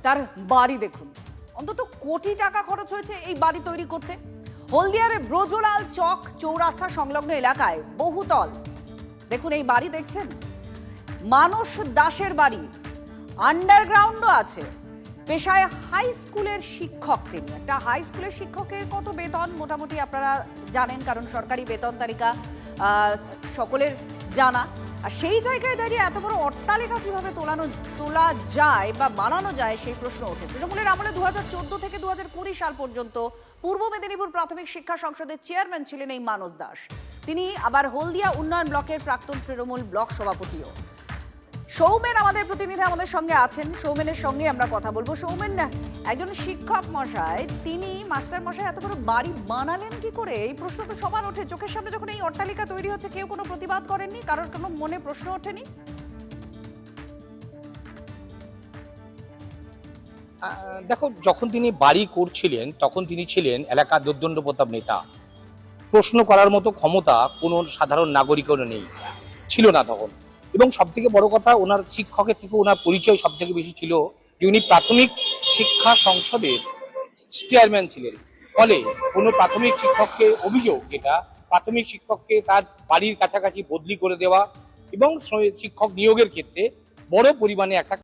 তার বাড়ি দেখুন, অন্তত কোটি টাকা খরচ হয়েছে এই বাড়ি তৈরি করতে। হলদিয়ার ব্রজলাল চক চৌরাস্তা সংলগ্ন এলাকায় বহুতল। দেখুন এই বাড়ি দেখছেন, মানস দাসের বাড়ি, আন্ডারগ্রাউন্ডও আছে। পেশায় হাই স্কুলের শিক্ষক তিনি। একটা হাই স্কুলের শিক্ষকের কত বেতন মোটামুটি আপনারা জানেন, কারণ সরকারি বেতন তালিকা সকলের জানা। আর সেই জায়গায় দাঁড়িয়ে এত বড় অট্টালিকা কিভাবে তোলা যায় বা বানানো যায় সেই প্রশ্ন ওঠে। তৃণমূলের আমলে 2014 থেকে 2020 সাল পর্যন্ত পূর্ব মেদিনীপুর প্রাথমিক শিক্ষা সংসদের চেয়ারম্যান ছিলেন এই মানস দাস। তিনি আবার হলদিয়া উন্নয়ন ব্লকের প্রাক্তন তৃণমূল ব্লক সভাপতিও। সৌমেন আমাদের প্রতিনিধি আমাদের সঙ্গে আছেন, সৌমেনের সঙ্গে আমরা কথা বলবো। সৌমেন, একজন শিক্ষক মশাই, তিনি মাস্টার মশাই এত বড় বাড়ি বানালেন কি করে? এই প্রশ্ন তো সবার ওঠে। চোখের সামনে যখন এই অট্টালিকা তৈরি হচ্ছে কেউ কোনো প্রতিবাদ করেননি? কারোর কোনো মনে প্রশ্ন ওঠেনি? দেখো, যখন তিনি বাড়ি করছিলেন তখন তিনি ছিলেন এলাকার দোর্দণ্ড প্রতাপ নেতা। প্রশ্ন করার মতো ক্ষমতা কোনো সাধারণ নাগরিকের নেই, ছিল না তখন। এবং সব থেকে বড় কথা, ওনার শিক্ষকের থেকে ওনার পরিচয় সব থেকে বেশি ছিল যে উনি প্রাথমিক শিক্ষা সংসদের চেয়ারম্যান ছিলেন। ফলে কোনো প্রাথমিক শিক্ষককে, অভিযোগ যেটা, প্রাথমিক শিক্ষককে তার বাড়ির কাছাকাছি বদলি করে দেওয়া এবং শিক্ষক নিয়োগের ক্ষেত্রে বড় পরিমাণে একটা